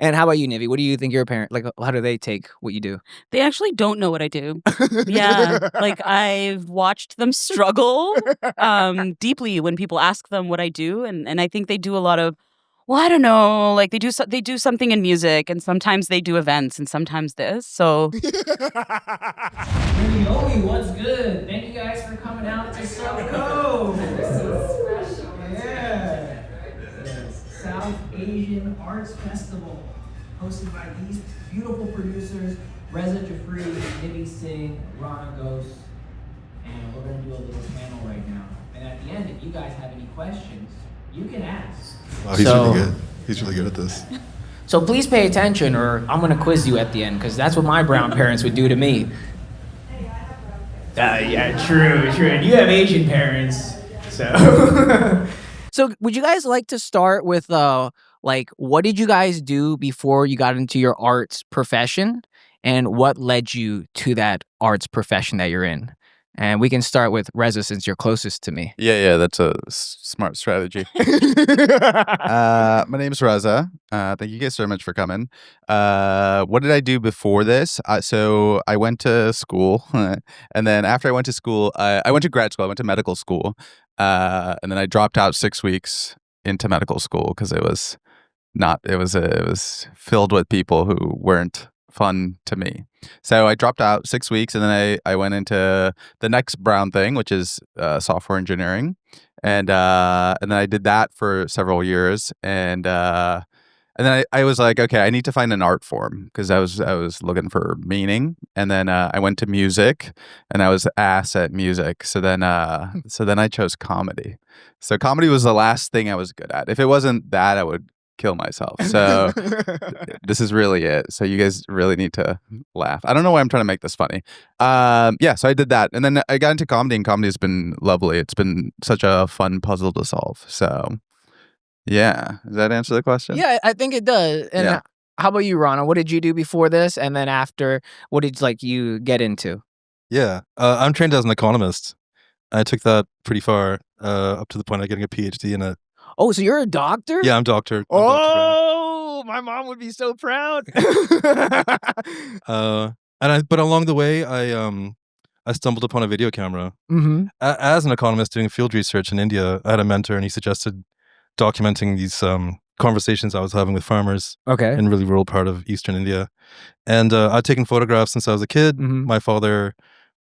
And how about you, Nivie? What do you think your parent like? How do they take what you do? They actually don't know what I do. Yeah, like I've watched them struggle deeply when people ask them what I do, and I think they do a lot of, well, I don't know, like they do something in music, and sometimes they do events, and sometimes this. So, Nivie, what's good? Thank you guys for coming out to SABCO. Yeah. South Asian Arts Festival, hosted by these beautiful producers, Raza Jafri, Nivie, Singh, Rana, Ghose, and we're going to do a little panel right now. And at the end, if you guys have any questions, you can ask. Wow, he's really good. He's really good at this. So please pay attention, or I'm going to quiz you at the end, because that's what my brown parents would do to me. Yeah, true. And you have Asian parents, so... So would you guys like to start with like what did you guys do before you got into your arts profession, and what led you to that arts profession that you're in? And we can start with Reza since you're closest to me. Yeah, that's a smart strategy. My name's Raza. Thank you guys so much for coming. What did I do before this? So I went to school, and then after I went to school, I went to grad school. I went to medical school, and then I dropped out 6 weeks into medical school because it was filled with people who weren't fun to me. So I dropped out 6 weeks, and then I went into the next brown thing, which is software engineering, and then I did that for several years, and then I was like, okay, I need to find an art form because I was looking for meaning, and then I went to music, and I was ass at music. So then I chose comedy. So comedy was the last thing I was good at. If it wasn't that, I would kill myself. So this is really it. So you guys really need to laugh. I don't know why I'm trying to make this funny. Yeah, so I did that. And then I got into comedy, and comedy has been lovely. It's been such a fun puzzle to solve. So yeah. Does that answer the question? Yeah, I think it does. And Yeah. how about you, Rana? What did you do before this, and then after? What did you get into? Yeah, I'm trained as an economist. I took that pretty far, up to the point of getting a PhD in it. Oh, so you're a doctor? Yeah, I'm doctor. Oh, my mom would be so proud. But along the way, I stumbled upon a video camera. Mm-hmm. As an economist doing field research in India, I had a mentor, and he suggested documenting these conversations I was having with farmers Okay. in a really rural part of eastern India. And I'd taken photographs since I was a kid. Mhm. My father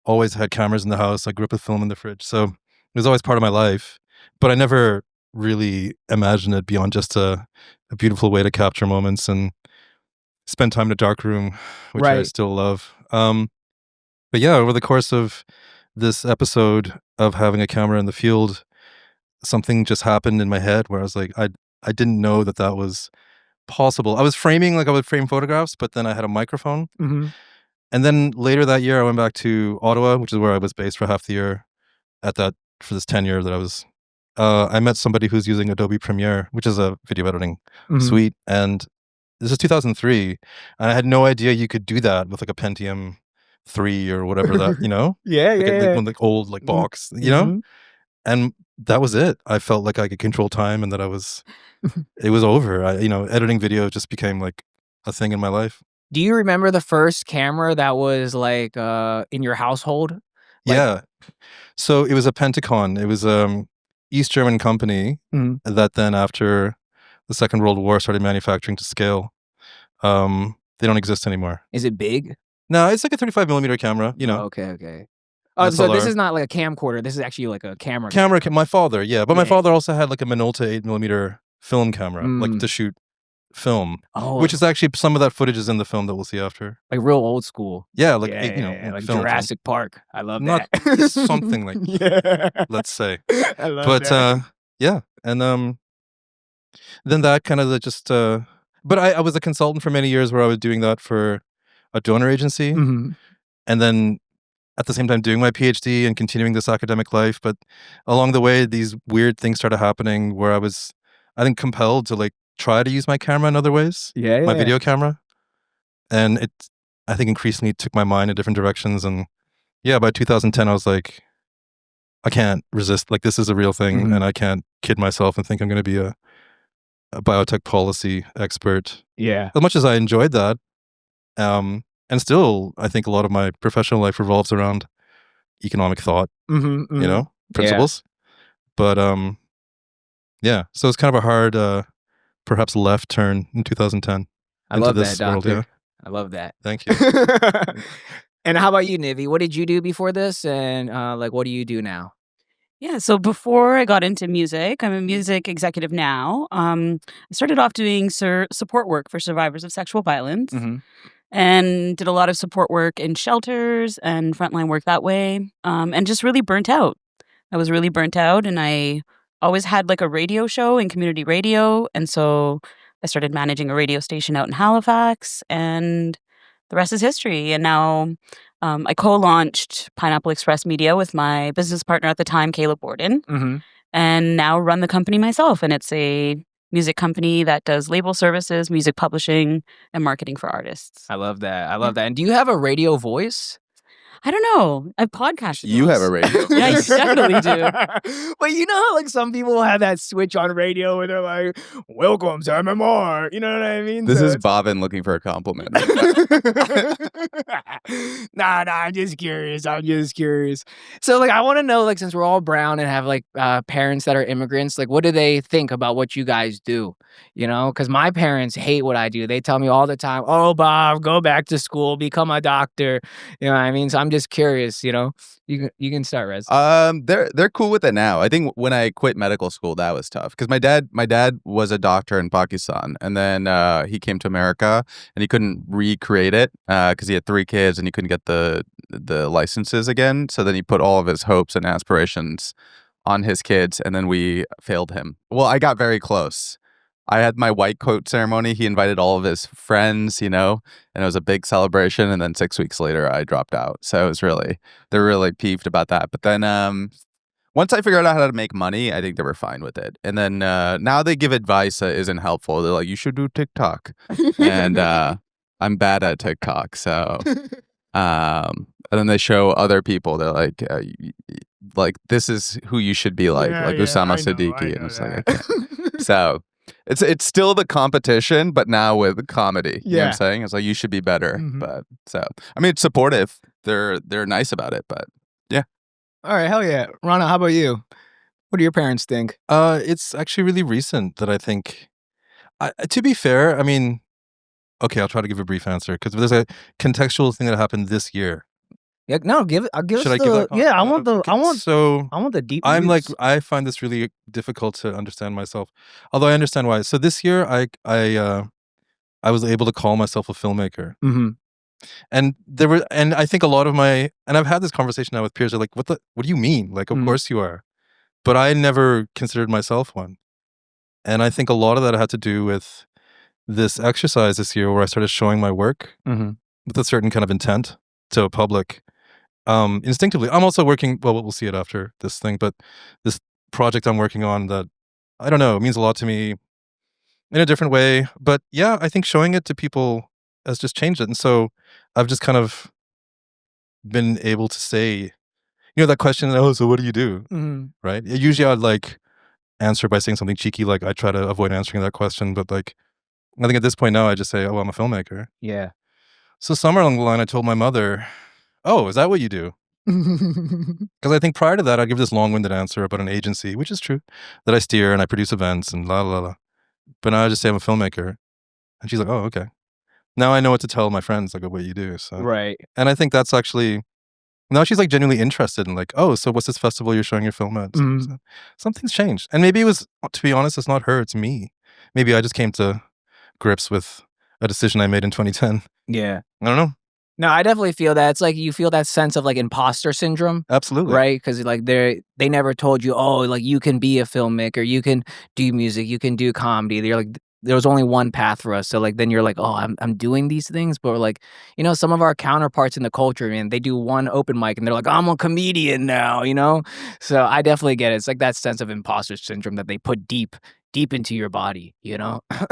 always had cameras in the house. I grew up with film in the fridge. So it was always part of my life. But I never really imagined it beyond just a beautiful way to capture moments and spend time in a dark room, which I Right. still love. But yeah, over the course of this episode of having a camera in the field, something just happened in my head where I was like, I didn't know that was possible. I was framing like I would frame photographs, but then I had a microphone. Mm-hmm. And then later that year, I went back to Ottawa, which is where I was based for half the year for this tenure that I was. I met somebody who's using Adobe Premiere, which is a video editing suite. And this is 2003. And I had no idea you could do that with like a Pentium 3 or whatever that, Yeah, Like, one old like box, Mhm. And that was it. I felt like I could control time and that it was over. Editing video just became like a thing in my life. Do you remember the first camera that was like in your household? Yeah. So it was a Penticon. It was East German company Mhm. that then after the Second World War started manufacturing to scale. They don't exist anymore. Is it big? No, it's like a 35 millimeter camera, Okay. Oh, so this is not like a camcorder. This is actually like a camera. My father, yeah. But my Yeah. father also had like a Minolta 8 millimeter film camera, like to shoot film, Oh, which is actually some of that footage is in the film that we'll see after. like real old school. Yeah, like, like film. Jurassic Park. I love Not that. something like, Yeah. let's say. I love But that. yeah, and then that kind of just. But I was a consultant for many years where I was doing that for a donor agency, Mhm. and then at the same time doing my PhD and continuing this academic life. But along the way, these weird things started happening where I was, I think, compelled to like try to use my camera in other ways, Yeah, my yeah. video camera, and it, I think, increasingly took my mind in different directions. And yeah, by 2010, I was like, I can't resist. Like, this is a real thing, Mhm. and I can't kid myself and think I'm going to be a a biotech policy expert. Yeah. As much as I enjoyed that, and still, I think a lot of my professional life revolves around economic thought, principles. But yeah, so it's kind of a hard, perhaps left turn in 2010 I into love this that, world. doctor. Yeah, I love that. thank you. And how about you, Nivie? What did you do before this? And like, what do you do now? Yeah, so before I got into music, I'm a music executive now. I started off doing support work for survivors of sexual violence and did a lot of support work in shelters and frontline work that way, and just really burnt out. I was really burnt out, and I always had like a radio show in community radio. And so I started managing a radio station out in Halifax, and the rest is history. And now I co-launched Pineapple Express Media with my business partner at the time, Caleb Borden, and now run the company myself. And it's a music company that does label services, music publishing, and marketing for artists. I love that. I love that. And do you have a radio voice? I don't know. I've podcasted. You have a radio. Yeah, you definitely do. But you know how like some people have that switch on radio and they're like, welcome to MMR. You know what I mean? This So is it's- Bhavin looking for a compliment. nah, I'm just curious. I'm just curious. So like I want to know, like, since we're all brown and have like parents that are immigrants, like what do they think about what you guys do? You know, because my parents hate what I do. They tell me all the time, oh, Bob, go back to school, become a doctor. You know what I mean? So I'm just curious, you know. You can start, Rez. They're cool with it now. I think when I quit medical school, that was tough because my dad was a doctor in Pakistan, and then he came to America and he couldn't recreate it because he had 3 kids and he couldn't get the licenses again. So then he put all of his hopes and aspirations on his kids, and then we failed him. Well, I got very close. I had my white coat ceremony. He invited all of his friends, you know, and it was a big celebration. And then 6 weeks later, I dropped out. So it was they're really peeved about that. But then once I figured out how to make money, I think they were fine with it. And then now they give advice that isn't helpful. They're like, you should do TikTok. And I'm bad at TikTok. So, and then they show other people. They're like, this is who you should be like Usama Siddiqui. And it's like, I can't. So it's still the competition, but now with comedy. You know what I'm saying? It's like, you should be better. But so, I mean, it's supportive. They're nice about it, but yeah. All right, hell yeah. Rana, how about you? What do your parents think? It's actually really recent that I think, to be fair, I mean, okay, I'll try to give a brief answer because there's a contextual thing that happened this year. Yeah, no, give it. Should I give that? Yeah, I want the. I want the deep. I'm like, roots. I find this really difficult to understand myself, although I understand why. So this year, I was able to call myself a filmmaker, and I think a lot of and I've had this conversation now with peers. They're like, what do you mean? Like, of course you are, but I never considered myself one, and I think a lot of that had to do with this exercise this year where I started showing my work with a certain kind of intent to a public. Instinctively, I'm also working. Well, we'll see it after this thing, but this project I'm working on that I don't know, it means a lot to me in a different way. But yeah, I think showing it to people has just changed it, and so I've just kind of been able to say, you know, that question. Oh, so what do you do? Right? Usually, I'd like answer by saying something cheeky, like I try to avoid answering that question. But like, I think at this point now, I just say, oh, I'm a filmmaker. Yeah. So somewhere along the line, I told my mother, oh, is that what you do? Because I think prior to that, I'd give this long-winded answer about an agency, which is true, that I steer and I produce events and la la la. But now I just say I'm a filmmaker. And she's like, oh, okay. Now I know what to tell my friends, like, what you do. So. Right. And I think that's actually, now she's like genuinely interested in like, oh, so what's this festival you're showing your film at? So something's changed. And maybe it was, to be honest, it's not her, it's me. Maybe I just came to grips with a decision I made in 2010. Yeah. I don't know. No, I definitely feel that. It's like you feel that sense of like imposter syndrome. Absolutely. Right? Because like they never told you, oh, like you can be a filmmaker, you can do music, you can do comedy. They're like, there was only one path for us. So like then you're like, oh, I'm doing these things. But like, you know, some of our counterparts in the culture, man, they do one open mic and they're like, I'm a comedian now, you know? So I definitely get it. It's like that sense of imposter syndrome that they put deep deep into your body, you know? I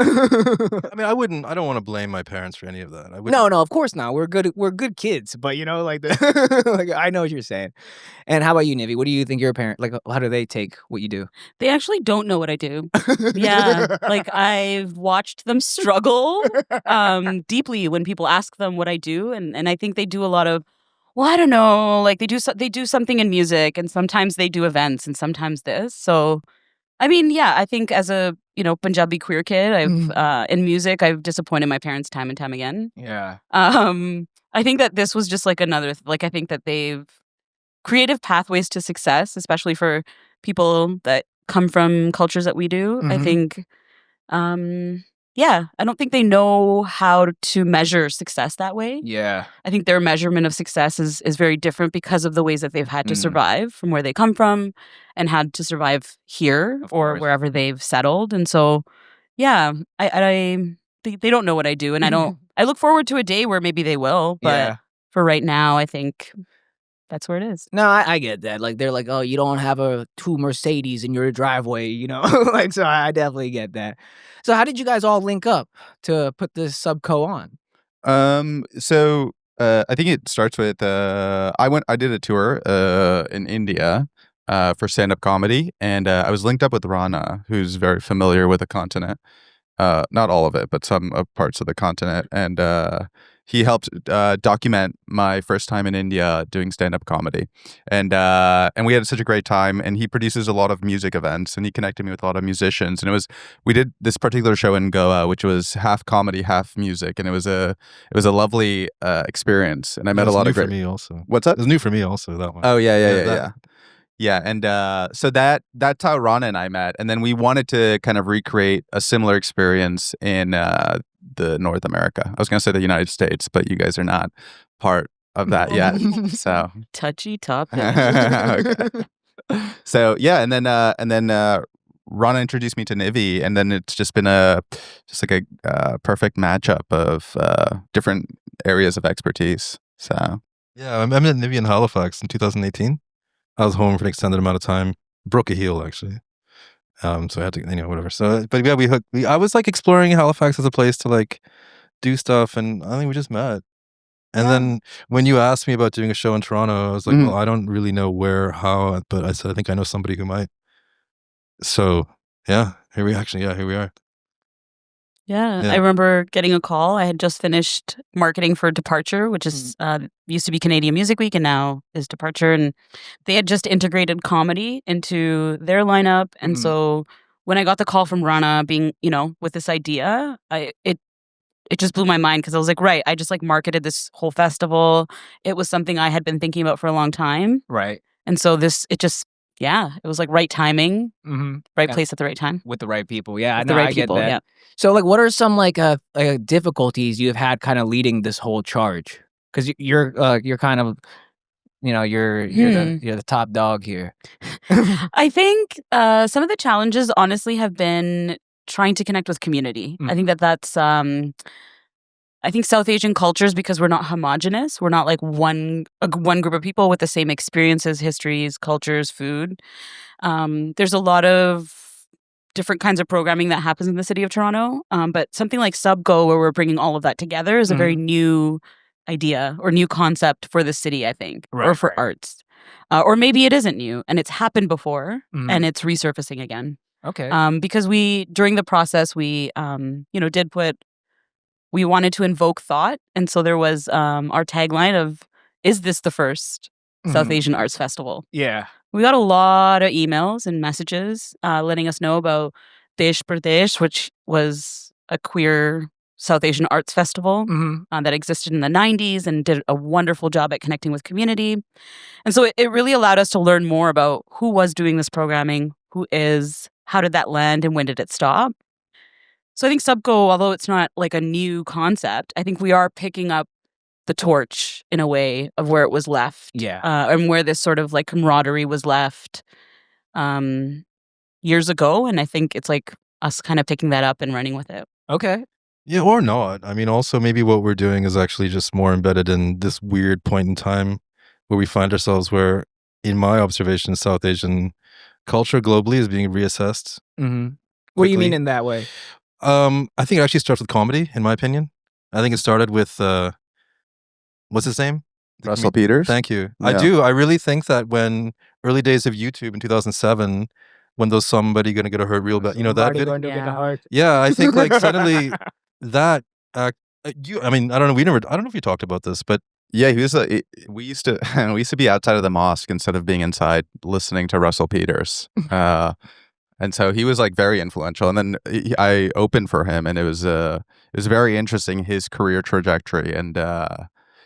mean, I don't want to blame my parents for any of that. No, of course not. We're good kids, but you know, like like I know what you're saying. And how about you, Nivie? What do you think your parent like? How do they take what you do? They actually don't know what I do. Yeah. Like I've watched them struggle deeply when people ask them what I do. And I think they do a lot of, well, I don't know, like they do something in music, and sometimes they do events, and sometimes this. So I mean, yeah, I think as a, Punjabi queer kid, in music, I've disappointed my parents time and time again. Yeah. I think that this was just like another, like, I think that they've creative pathways to success, especially for people that come from cultures that we do. I think, I don't think they know how to measure success that way. Yeah. I think their measurement of success is very different because of the ways that they've had to survive from where they come from and had to survive here or wherever they've settled. And so, yeah, they don't know what I do, and I look forward to a day where maybe they will, but for right now, I think that's where it is. No, I get that. Like they're like, oh, you don't have two Mercedes in your driveway, you know? Like, so I definitely get that. So how did you guys all link up to put this SABCO on? So I think it starts with I did a tour in India for stand-up comedy, and I was linked up with Rana, who's very familiar with the continent. Not all of it, but some parts of the continent, and he helped document my first time in India doing stand-up comedy, and we had such a great time. And he produces a lot of music events, and he connected me with a lot of musicians. And we did this particular show in Goa, which was half comedy, half music, and it was a lovely experience. And I met a lot of great. For me also. What's that? It was new for me also, that one. Oh yeah. Yeah, and so that's how Rana and I met, and then we wanted to kind of recreate a similar experience in the North America. I was going to say the United States, but you guys are not part of that yet. So touchy topic. Okay. So yeah, and then Rana introduced me to Nivie, and then it's just been a perfect matchup of different areas of expertise. So yeah, I met Nivie in Halifax in 2018. I was home for an extended amount of time. Broke a heel, actually. So I had to, whatever. So, but yeah, I was like exploring Halifax as a place to like do stuff, and I think we just met. And then when you asked me about doing a show in Toronto, I was like, well, I don't really know where, how, but I said, I think I know somebody who might. So yeah, here we are. Yeah, I remember getting a call. I had just finished marketing for Departure, which is used to be Canadian Music Week and now is Departure. And they had just integrated comedy into their lineup. And so when I got the call from Rana being, with this idea, it just blew my mind because I was like, right, I just like marketed this whole festival. It was something I had been thinking about for a long time. Right. And so it was like right timing, right place at the right time. With the right people. Yeah, With the right people, get that. yeah. So like what are some like difficulties you've had kind of leading this whole charge? Because you're kind of, you're the top dog here. I think some of the challenges honestly have been trying to connect with community. I think that's I think South Asian cultures, because we're not homogenous, we're not like one group of people with the same experiences, histories, cultures, food. There's a lot of different kinds of programming that happens in the city of Toronto. But something like SABCO, where we're bringing all of that together, is a very new idea or new concept for the city, I think, or for arts. Or maybe it isn't new and it's happened before and it's resurfacing again. Okay. Because during the process, we we wanted to invoke thought. And so there was our tagline of, is this the first South Asian Arts Festival? Yeah. We got a lot of emails and messages letting us know about Desh Pradesh, which was a queer South Asian arts festival that existed in the 90s and did a wonderful job at connecting with community. And so it really allowed us to learn more about who was doing this programming, who is, how did that land, and when did it stop? So I think SABCO, although it's not like a new concept, I think we are picking up the torch in a way of where it was left. Yeah. And where this sort of like camaraderie was left years ago. And I think it's like us kind of picking that up and running with it. Okay. Yeah, or not. I mean, also maybe what we're doing is actually just more embedded in this weird point in time where we find ourselves where, in my observation, South Asian culture globally is being reassessed. What do you quickly. mean in that way? I think it actually starts with comedy, in my opinion. I think it started with what's his name? Russell Peters. Thank you. Yeah. I do. I really think that when early days of YouTube in 2007, when those somebody gonna get a hurt real bad, you know that Somebody video? going to get the Yeah. heart. Yeah, I think like suddenly that I mean, I don't know. I don't know if you talked about this, but Yeah, he was. We used to be outside of the mosque instead of being inside listening to Russell Peters. And so he was like very influential. And then I opened for him, and it was very interesting, his career trajectory. And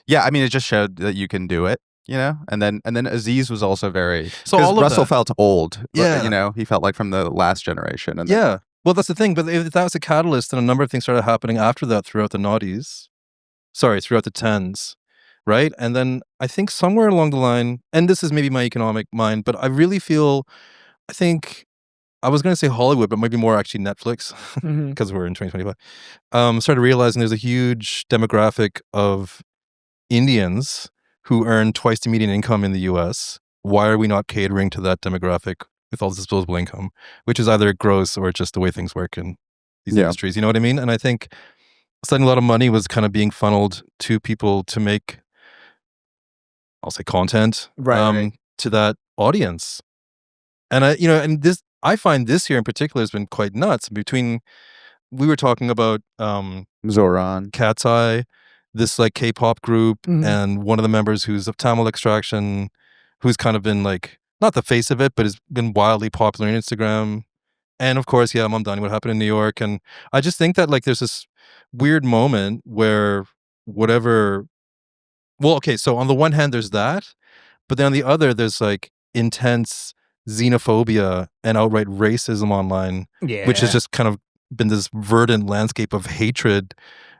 yeah, I mean, it just showed that you can do it, you know. And then Aziz was also very. So because all of Russell that- felt old. Yeah. You know, he felt like from the last generation. And yeah. Well, that's the thing. But if that was a catalyst, then a number of things started happening after that throughout the noughties. Sorry, throughout the tens, right? And then I think somewhere along the line, and this is maybe my economic mind, but I really feel, I think I was going to say Hollywood, but maybe more actually Netflix, because we're in 2025. Started realizing there's a huge demographic of Indians who earn twice the median income in the US. Why are we not catering to that demographic with all this disposable income, which is either gross or just the way things work in these Yeah. industries? You know what I mean? And I think suddenly a lot of money was kind of being funneled to people to make, I'll say, content Right. to that audience. And I find this year in particular has been quite nuts. We were talking about Zoran. Cat's Eye, this like K-pop group, and one of the members who's of Tamil extraction, who's kind of been like, not the face of it, but has been wildly popular on Instagram. And of course, yeah, Mamdani, what happened in New York. And I just think that like there's this weird moment where so on the one hand, there's that, but then on the other, there's like intense xenophobia and outright racism online, Yeah. which has just kind of been this verdant landscape of hatred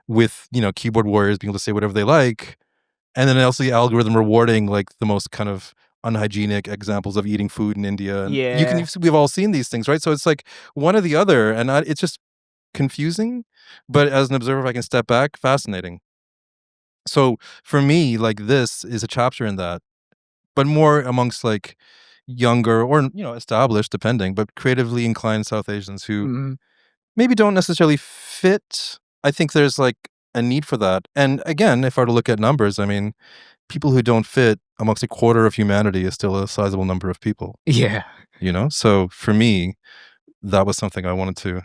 with, keyboard warriors being able to say whatever they like. And then also the algorithm rewarding like the most kind of unhygienic examples of eating food in India. And Yeah. we've all seen these things, right? So it's like one or the other. And it's just confusing. But as an observer, if I can step back, fascinating. So for me, like this is a chapter in that, but more amongst like younger or, established, depending, but creatively inclined South Asians who maybe don't necessarily fit. I think there's like a need for that. And again, if I were to look at numbers, I mean, people who don't fit amongst a quarter of humanity is still a sizable number of people. Yeah. So for me, that was something I wanted to,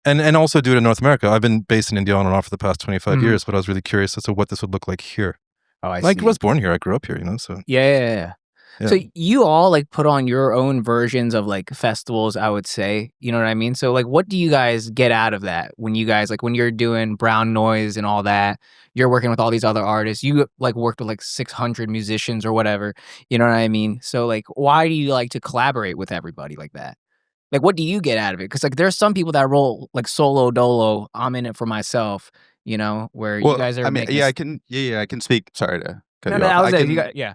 and also do it in North America. I've been based in India on and off for the past 25 years, but I was really curious as to what this would look like here. Oh, I Like see. I was born here, I grew up here, so. Yeah. Yeah. So you all like put on your own versions of like festivals, I would say. You know what I mean? So like what do you guys get out of that when you guys like when you're doing Brown Noise and all that, you're working with all these other artists. You like worked with like 600 musicians or whatever. You know what I mean? So like why do you like to collaborate with everybody like that? Like what do you get out of it? Because like there's some people that roll like solo dolo, I'm in it for myself, where you guys are I mean, making I can speak. Sorry to cut you No, off. I was saying, can, yeah.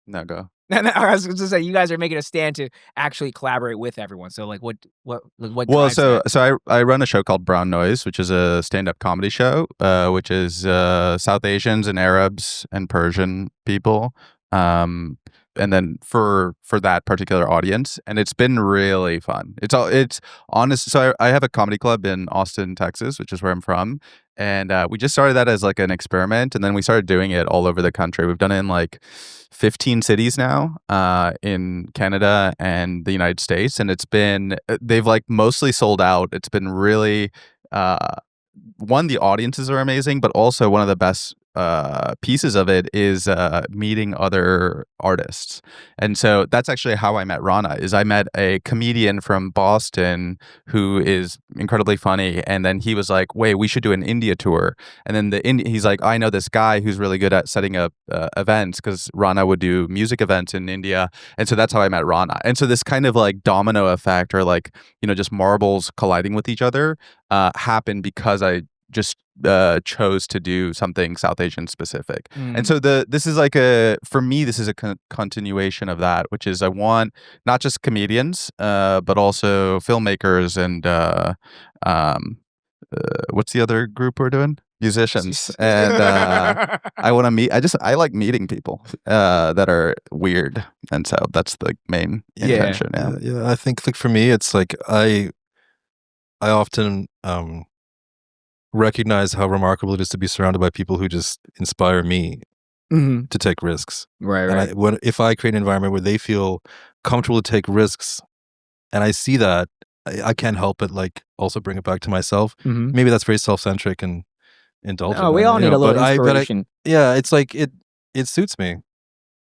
No, go. And I was going to say, you guys are making a stand to actually collaborate with everyone. So, like, what? Well, drives so that? I run a show called Brown Noise, which is a stand-up comedy show, which is South Asians and Arabs and Persian people, and then for that particular audience, and it's been really fun. It's honest. So I have a comedy club in Austin, Texas, which is where I'm from. And we just started that as like an experiment, and then we started doing it all over the country. We've done it in like 15 cities now, in Canada and the United States, and they've like mostly sold out. It's been really the audiences are amazing, but also one of the best pieces of it is meeting other artists. And so that's actually how I met Rana. I met a comedian from Boston who is incredibly funny, and then he was like, wait, we should do an India tour. And then he's like, I know this guy who's really good at setting up events, because Rana would do music events in India. And so that's how I met Rana. And so this kind of like domino effect, or like, just marbles colliding with each other, happened because I just chose to do something South Asian specific. And so this is like for me, this is a continuation of that, which is I want not just comedians, but also filmmakers and what's the other group we're doing? Musicians. And I want to meet, I like meeting people that are weird. And so that's the main intention. Yeah. I think like for me, it's like I often recognize how remarkable it is to be surrounded by people who just inspire me Mm-hmm. to take risks. Right, And if I create an environment where they feel comfortable to take risks, and I see that, I can't help but like also bring it back to myself. Mm-hmm. Maybe that's very self-centric and indulgent. Oh, we all need a little inspiration. Yeah, it's like it suits me.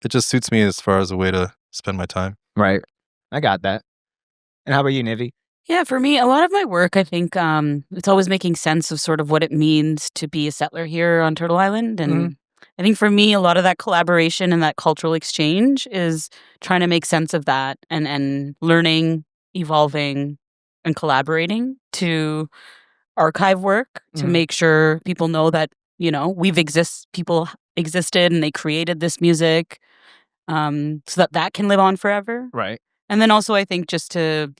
It just suits me as far as a way to spend my time. Right. I got that. And how about you, Nivie? Yeah, for me, a lot of my work, I think it's always making sense of sort of what it means to be a settler here on Turtle Island. And I think for me, a lot of that collaboration and that cultural exchange is trying to make sense of that and learning, evolving, and collaborating to archive work to make sure people know that, people existed and they created this music so that can live on forever. Right. And then also, I think just to,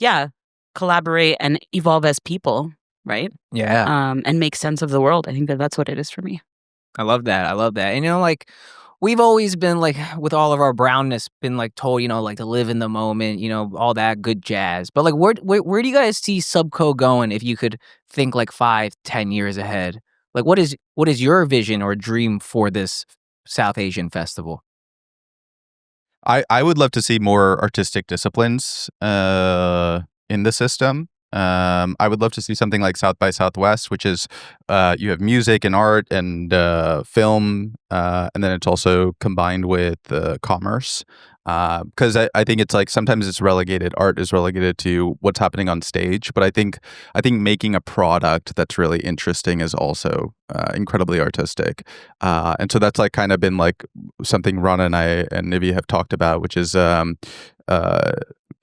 collaborate and evolve as people, right? Yeah. And make sense of the world. I think that's what it is for me. I love that. I love that. And, like, we've always been, like, with all of our brownness, been, like, told, like, to live in the moment, all that good jazz. But, like, where do you guys see SABCO going if you could think, like, 5-10 years ahead? Like, what is your vision or dream for this South Asian festival? I would love to see more artistic disciplines in the system. I would love to see something like South by Southwest, which is you have music and art and film, and then it's also combined with commerce. Because I think it's like sometimes art is relegated to what's happening on stage, but I think making a product that's really interesting is also incredibly artistic, and so that's like kind of been like something Rana and I and Nivie have talked about, which is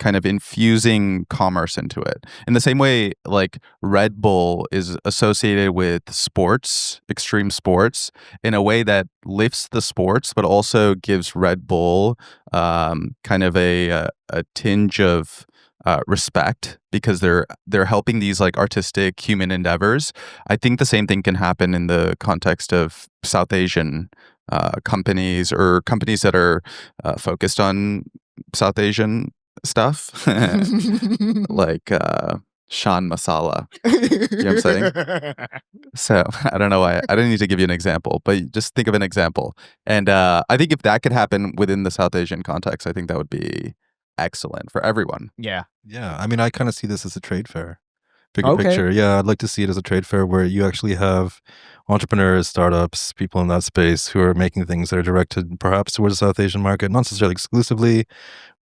kind of infusing commerce into it. In the same way, like Red Bull is associated with sports, extreme sports, in a way that lifts the sports, but also gives Red Bull kind of a tinge of respect because they're helping these like artistic human endeavors. I think the same thing can happen in the context of South Asian companies or companies that are focused on South Asian stuff, like Shan Masala. You know what I'm saying? So I don't know why I didn't need to give you an example, but just think of an example. And I think if that could happen within the South Asian context, I think that would be excellent for everyone. Yeah. Yeah. I mean, I kind of see this as a trade fair. Bigger picture. Yeah, I'd like to see it as a trade fair where you actually have entrepreneurs, startups, people in that space who are making things that are directed perhaps towards the South Asian market, not necessarily exclusively,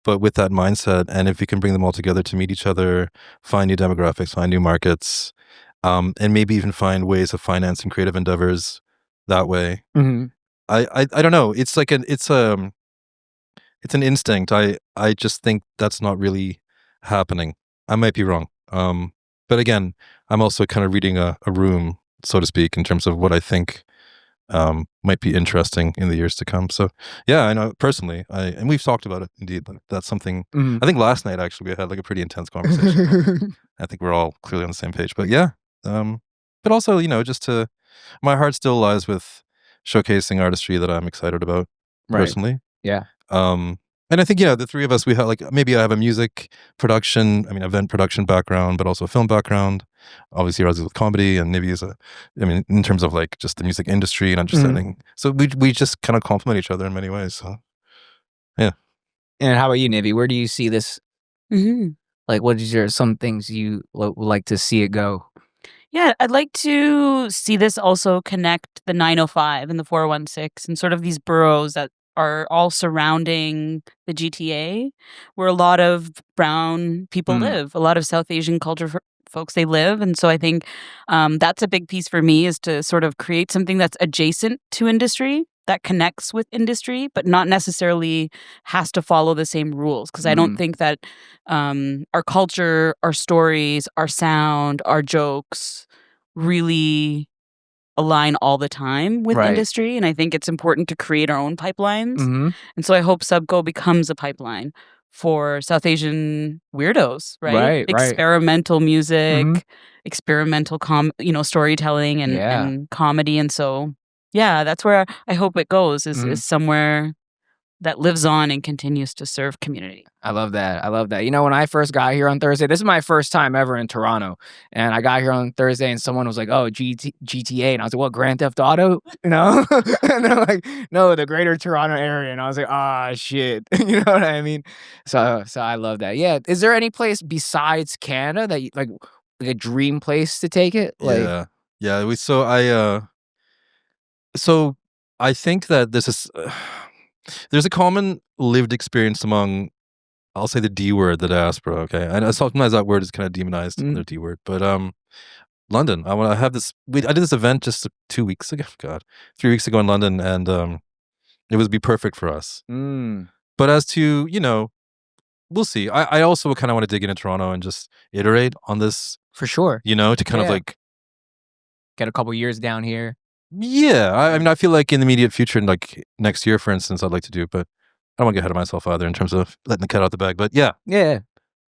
but with that mindset. And if we can bring them all together to meet each other, find new demographics, find new markets, and maybe even find ways of financing creative endeavors that way. I don't know. It's like it's an instinct. I just think that's not really happening. I might be wrong. But again, I'm also kind of reading a room, so to speak, in terms of what I think might be interesting in the years to come. So yeah, I know personally, and we've talked about it indeed. Like, that's something I think last night actually we had like a pretty intense conversation. I think we're all clearly on the same page. But yeah, but also my heart still lies with showcasing artistry that I'm excited about personally. Yeah. And I think, the three of us, we have like, maybe I have a music production, event production background, but also a film background. Obviously, Raza with comedy, and Nivie is in terms of like just the music industry and understanding. So we just kind of complement each other in many ways. So, yeah. And how about you, Nivie? Where do you see this? Like, what is there some things you would like to see it go? Yeah, I'd like to see this also connect the 905 and the 416 and sort of these boroughs that are all surrounding the GTA, where a lot of brown people live, a lot of South Asian culture folks, they live. And so I think that's a big piece for me, is to sort of create something that's adjacent to industry, that connects with industry, but not necessarily has to follow the same rules. Because I don't think that our culture, our stories, our sound, our jokes really align all the time with industry. And I think it's important to create our own pipelines. And so I hope SABCO becomes a pipeline for South Asian weirdos, right? Experimental music, experimental storytelling and comedy. And so, yeah, that's where I hope it goes, is somewhere that lives on and continues to serve community. I love that. I love that. You know, when I first got here on Thursday, this is my first time ever in Toronto. And I got here on Thursday and someone was like, oh, GTA. And I was like, what, Grand Theft Auto? You know? And they're like, no, the greater Toronto area. And I was like, ah, shit. You know what I mean? So I love that. Yeah. Is there any place besides Canada that you, like a dream place to take it? Like, yeah. So I think that this is there's a common lived experience among, I'll say the D word, the diaspora. Okay, and sometimes that word is kind of demonized, the D word. But London. I have this. I did this event just 2 weeks ago. God, 3 weeks ago in London, and it would be perfect for us. But as to, we'll see. I also kind of want to dig into Toronto and just iterate on this for sure. To kind of like get a couple years down here. Yeah, I mean, I feel like in the immediate future, like next year, for instance, I'd like to do, but I don't want to get ahead of myself either in terms of letting the cat out the bag. But yeah. Yeah.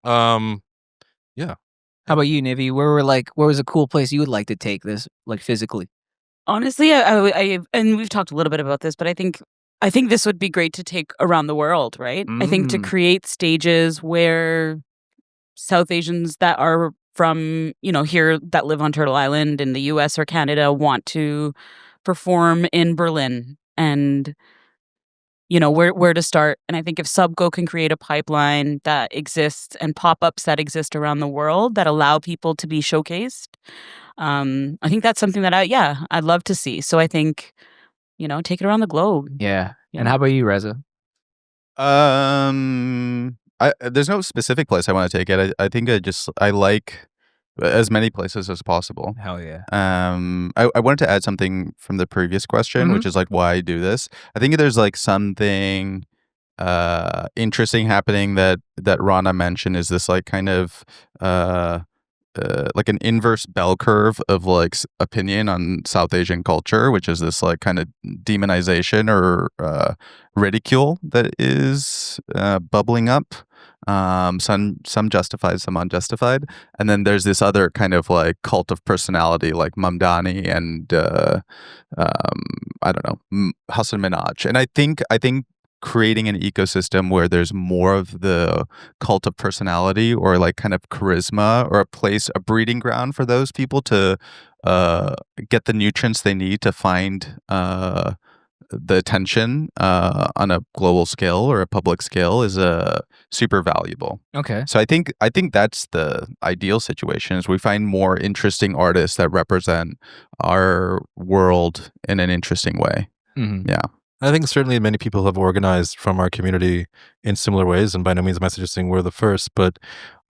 Yeah. How about you, Nivie? Where was a cool place you would like to take this, like physically? Honestly, I and we've talked a little bit about this, but I think this would be great to take around the world, right? I think to create stages where South Asians that are from, here that live on Turtle Island in the US or Canada want to perform in Berlin and, where to start. And I think if SABCO can create a pipeline that exists and pop-ups that exist around the world that allow people to be showcased, I think that's something that I'd love to see. So I think, take it around the globe. Yeah. And how about you, Raza? There's no specific place I want to take it. I think I like as many places as possible. Hell yeah. I wanted to add something from the previous question, which is like why I do this. I think there's like something interesting happening that Rana mentioned, is this like kind of like an inverse bell curve of like opinion on South Asian culture, which is this like kind of demonization or ridicule that is bubbling up. Some justified, some unjustified, and then there's this other kind of like cult of personality, like Mamdani and I don't know, Hassan Minaj. And I think creating an ecosystem where there's more of the cult of personality or like kind of charisma, or a breeding ground for those people to get the nutrients they need to find the attention on a global scale or a public scale is super valuable. Okay. So I think that's the ideal situation, is we find more interesting artists that represent our world in an interesting way. Yeah. I think certainly many people have organized from our community in similar ways, and by no means am I suggesting we're the first, but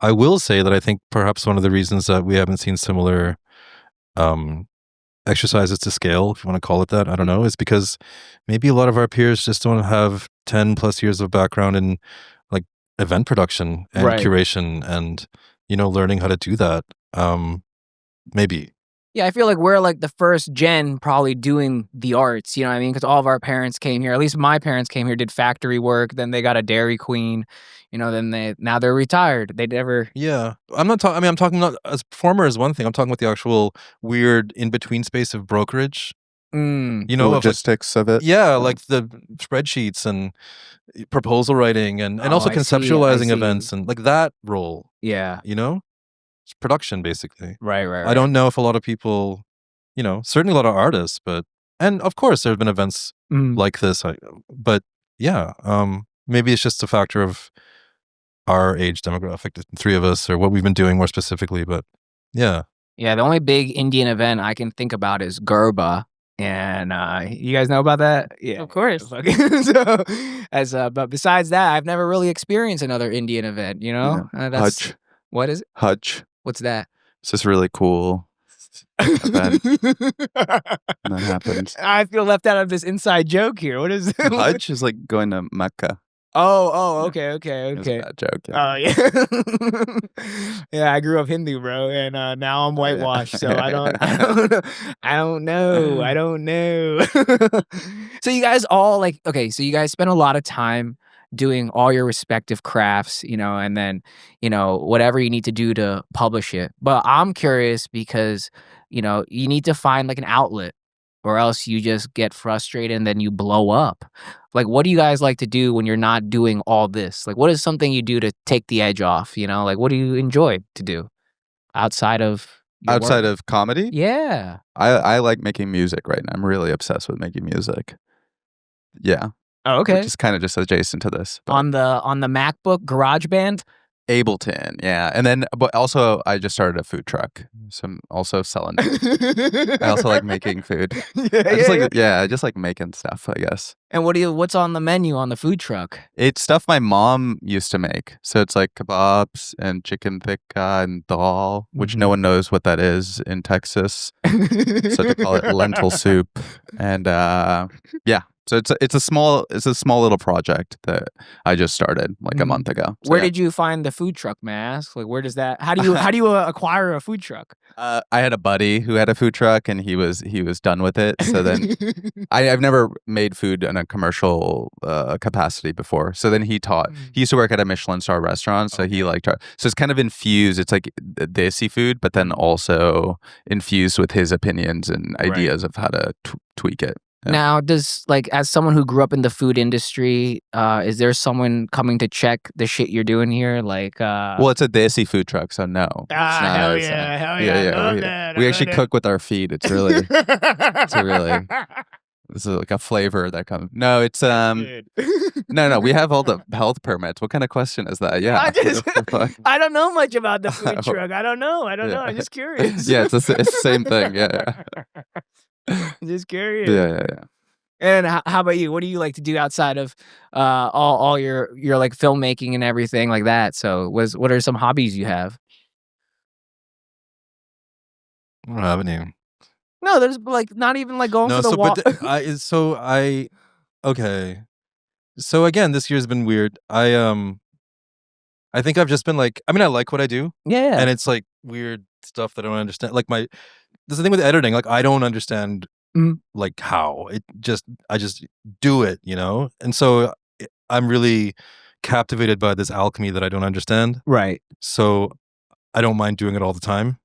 I will say that I think perhaps one of the reasons that we haven't seen similar exercises to scale, if you want to call it that, I don't know, is because maybe a lot of our peers just don't have 10 plus years of background in like event production and curation and, learning how to do that. Maybe. Yeah, I feel like we're like the first gen probably doing the arts, you know what I mean? Because all of our parents came here, at least my parents came here, did factory work, then they got a Dairy Queen, then now they're retired. They never... Yeah. I'm talking not as performer is one thing. I'm talking about the actual weird in-between space of brokerage. The logistics of it. Yeah, like the spreadsheets and proposal writing and also conceptualizing events and like that role. Yeah. It's production, basically. Right. I don't know if a lot of people, certainly a lot of artists, and of course there have been events like this. But yeah, maybe it's just a factor of our age demographic, the three of us, or what we've been doing more specifically. But yeah. Yeah, the only big Indian event I can think about is Garba. And you guys know about that? Yeah, of course. But besides that, I've never really experienced another Indian event, Hajj. What is it? Hajj. What's that? It's this really cool event that happens. I feel left out of this inside joke here. What is it? Hajj is like going to Mecca. Oh, okay. It was a bad joke. Oh, yeah. Yeah, I grew up Hindu, bro, and now I'm whitewashed, so I don't know. So you guys all so you guys spend a lot of time doing all your respective crafts, and then, whatever you need to do to publish it. But I'm curious because, you need to find like an outlet or else you just get frustrated and then you blow up. Like, what do you guys like to do when you're not doing all this? Like, what is something you do to take the edge off? You know, like, what do you enjoy to do outside of your Outside work? of comedy, Yeah. I like making music right now. I'm really obsessed with making music. Yeah, Oh, okay. which is kind of just adjacent to this. But On the MacBook GarageBand. Ableton, yeah, and then but also I just started a food truck, so I'm also selling. I also like making food. I just like making stuff, I guess. And what's on the menu on the food truck? It's stuff my mom used to make. So it's like kebabs and chicken tikka and dal, which no one knows what that is in Texas. So they call it lentil soup. And yeah. So it's a small little project that I just started like a month ago. So, Where yeah. did you find the food truck, may I ask? Like, where does that? How do you acquire a food truck? I had a buddy who had a food truck and he was done with it. So then I've never made food in a commercial capacity before. So then he used to work at a Michelin star restaurant. So he liked so it's kind of infused. It's like desi food, but then also infused with his opinions and ideas of how to tweak it. Yeah. Now, as someone who grew up in the food industry, is there someone coming to check the shit you're doing here? Like, well, it's a desi food truck, so no. hell yeah. I love that. We actually cook with our feet. It's really, this is like a flavor that comes. No, it's no. We have all the health permits. What kind of question is that? Yeah, I don't know much about the food truck. I don't know. I'm just curious. Yeah, it's the same thing. Yeah. Just curious. Yeah. And how about you? What do you like to do outside of all your like filmmaking and everything like that? So, what are some hobbies you have? I don't have any. No, there's like not even like going for the walk. Okay. So again, this year's been weird. I think I've just been like, I mean, I like what I do. Yeah. And it's like weird stuff that I don't understand. Like there's the thing with editing. Like I don't understand like how I just do it, you know? And so I'm really captivated by this alchemy that I don't understand. Right. So I don't mind doing it all the time,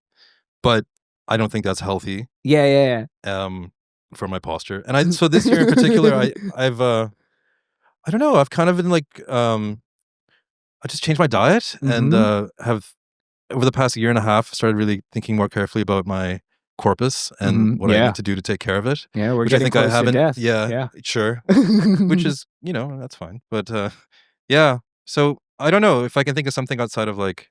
but I don't think that's healthy. Yeah. For my posture. And so this year in particular, I've I don't know, I've kind of been like I just changed my diet and have over the past year and a half started really thinking more carefully about my corpus and what I need to do to take care of it. Yeah, we're which getting I think close I haven't. to death. Yeah, sure. Which is, that's fine. But yeah. So I don't know if I can think of something outside of like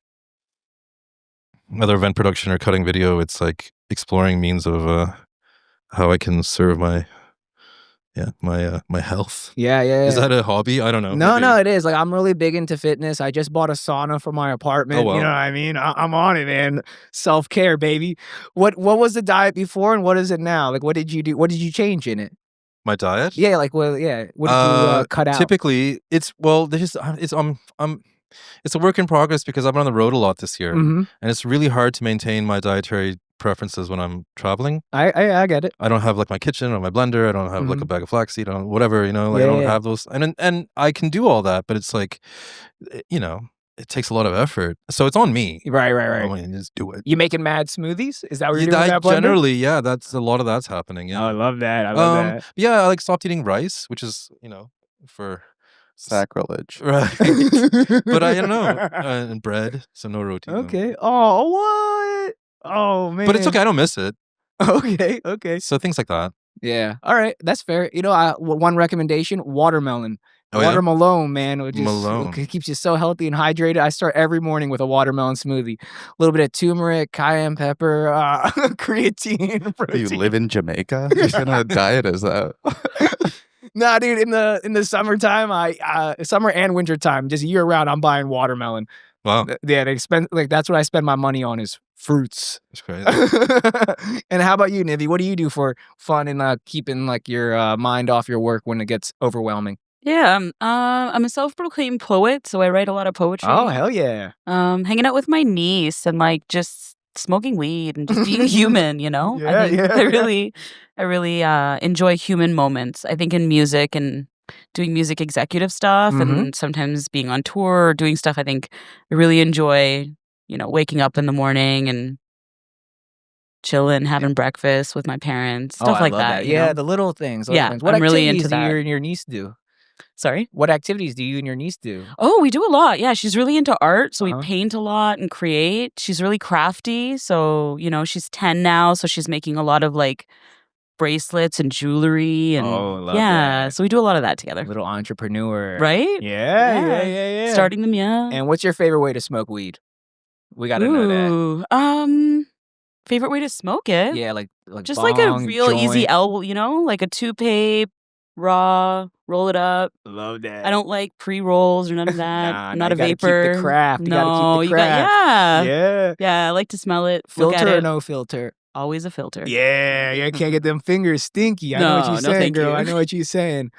whether event production or cutting video. It's like exploring means of how I can serve my health. Yeah. Is that a hobby? I don't know. No, it is. Like, I'm really big into fitness. I just bought a sauna for my apartment. Oh, wow. You know what I mean? I'm on it, man. Self-care, baby. What was the diet before and what is it now? Like, what did you do? What did you change in it? My diet? Yeah, like, well, yeah. What did you cut out? Typically, it's a work in progress because I've been on the road a lot this year, and it's really hard to maintain my dietary preferences when I'm traveling. I get it. I don't have like my kitchen or my blender. I don't have like a bag of flaxseed or whatever, I don't have those. And I can do all that, but it's like, it takes a lot of effort. So it's on me. Right. I mean, just do it. You making mad smoothies? Is that what you're doing with that blender? Generally, yeah, that's a lot of that's happening. Yeah. Oh, I love that. Yeah, I like stopped eating rice, which is, for sacrilege. Right. But I don't know. And bread, so no roti. Okay. Oh, what? Oh, man. But it's okay. I don't miss it. Okay. So things like that. Yeah. All right. That's fair. One recommendation, watermelon. Oh, yeah? Watermelon, man. Malone. It keeps you so healthy and hydrated. I start every morning with a watermelon smoothie. A little bit of turmeric, cayenne pepper, creatine, protein. You live in Jamaica? What kind of diet is that? Nah, dude, in the summertime, summer and winter time, just year round, I'm buying watermelon. Wow. Yeah, that's what I spend my money on is fruits. That's crazy. And how about you, Nivie? What do you do for fun and keeping like your mind off your work when it gets overwhelming? Yeah, I'm a self-proclaimed poet, so I write a lot of poetry. Oh, hell yeah. Hanging out with my niece and like just smoking weed and just being human, I really enjoy human moments. I think in music and doing music executive stuff and sometimes being on tour or doing stuff, I think I really enjoy, waking up in the morning and chilling, having breakfast with my parents, Oh, stuff I like love that. you Yeah, know? the little things. Yeah, What I'm really activities into do you that. and your niece do? Sorry? What activities do you and your niece do? Oh, we do a lot. Yeah, she's really into art, so we Uh-huh. paint a lot and create. She's really crafty, so she's 10 now, so she's making a lot of like bracelets and jewelry and Oh, love yeah, that. so we do a lot of that together. Little entrepreneur. Right? Yeah. Starting them, yeah. And what's your favorite way to smoke weed? We got to know that. Ooh, favorite way to smoke it? Yeah, like Just like a bong, real easy joint. elbow, like a two-pay, raw, roll it up. Love that. I don't like pre-rolls or none of that. Nah, I'm nah, not you a gotta keep the vapor. craft. You gotta keep the No, you got craft. Yeah. Yeah, I like to smell it, look at Filter or it. no filter? Always a filter. Yeah, you can't get them fingers stinky. I know what No, you're no, saying, thank girl. you. I know what you're saying.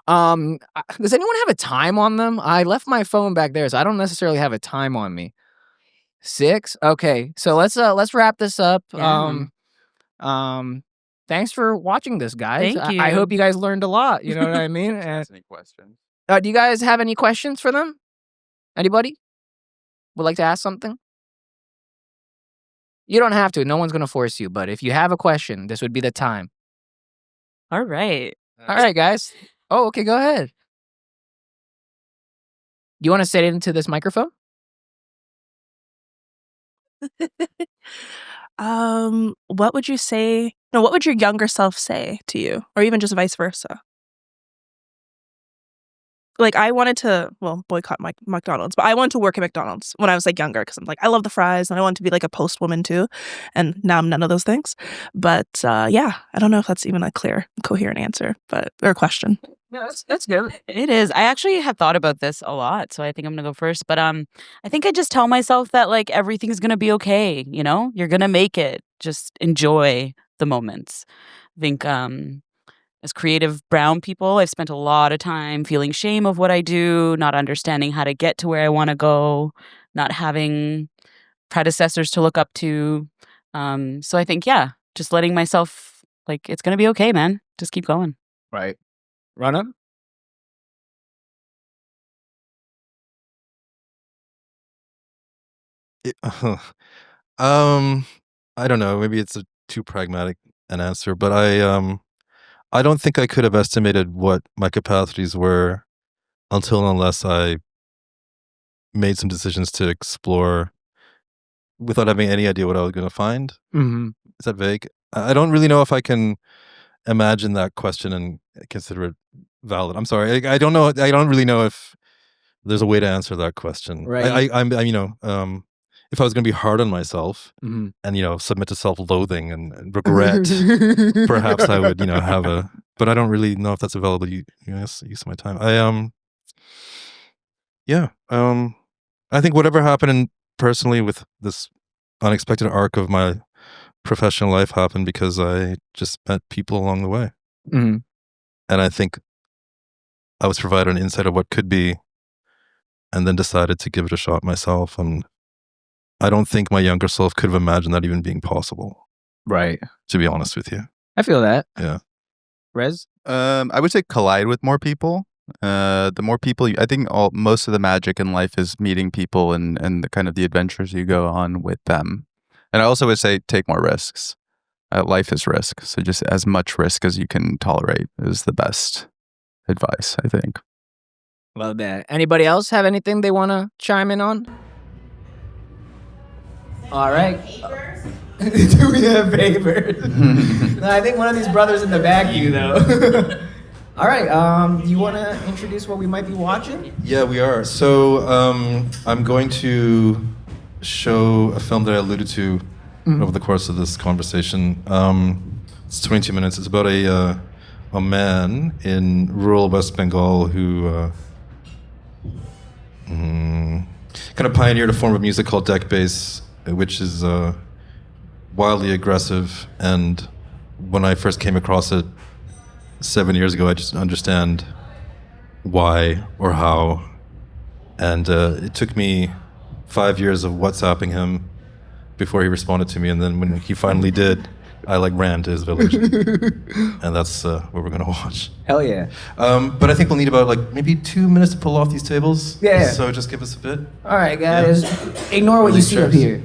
Does anyone have a time on them? I left my phone back there, so I don't necessarily have a time on me. 6? Okay, so let's wrap this up. Yeah. Thanks for watching this, guys. Thank I you. hope you guys learned a lot. You know what I mean? And, Ask any questions? do you guys have any questions for them? Anybody would like to ask something? You don't have to. No one's gonna force you. But if you have a question, this would be the time. All right. All right, guys. Oh, okay. Go ahead. You want to say it into this microphone? What would you say? No, what would your younger self say to you, or even just vice versa? Like, I wanted to, boycott McDonald's, but I wanted to work at McDonald's when I was like younger because I'm like, I love the fries and I wanted to be like a post woman too. And now I'm none of those things. But yeah, I don't know if that's even a clear, coherent answer, or a question. Yeah, that's good. It is. I actually have thought about this a lot, so I think I'm gonna go first. But I think I just tell myself that like everything's gonna be okay. You're gonna make it. Just enjoy the moments. I think as creative brown people, I've spent a lot of time feeling shame of what I do, not understanding how to get to where I want to go, not having predecessors to look up to. So I think, yeah, just letting myself, like, it's going to be okay, man. Just keep going. Right. Rana? I don't know. Maybe it's a too pragmatic an answer, but I don't think I could have estimated what my capacities were unless I made some decisions to explore without having any idea what I was going to find. Mm-hmm. Is that vague? I don't really know if I can imagine that question and consider it valid. I'm sorry. I don't know. I don't really know if there's a way to answer that question. Right. I'm if I was going to be hard on myself Mm-hmm. and submit to self-loathing and regret, perhaps I would have a. But I don't really know if that's a valuable use of my time. I think whatever happened personally with this unexpected arc of my professional life happened because I just met people along the way, Mm-hmm. and I think I was provided an insight of what could be, and then decided to give it a shot myself. And I don't think my younger self could have imagined that even being possible. Right. To be honest with you. I feel that. Yeah. Rez? I would say collide with more people. The more people, I think most of the magic in life is meeting people and the kind of the adventures you go on with them. And I also would say take more risks. Life is risk. So just as much risk as you can tolerate is the best advice, I think. Love that. Anybody else have anything they want to chime in on? All right. Do we have papers? No, I think one of these brothers in the back, you though. All right. Do you want to introduce what we might be watching? Yeah, we are. So I'm going to show a film that I alluded to over the course of this conversation. It's 22 minutes. It's about a man in rural West Bengal who kind of pioneered a form of music called deck bass, which is wildly aggressive. And when I first came across it 7 years ago, I just understand why or how. And it took me 5 years of WhatsApping him before he responded to me. And then when he finally did, I ran to his village. And that's what we're going to watch. Hell yeah. But I think we'll need about maybe 2 minutes to pull off these tables. Yeah. So just give us a bit. All right, guys. Ignore what you see up here.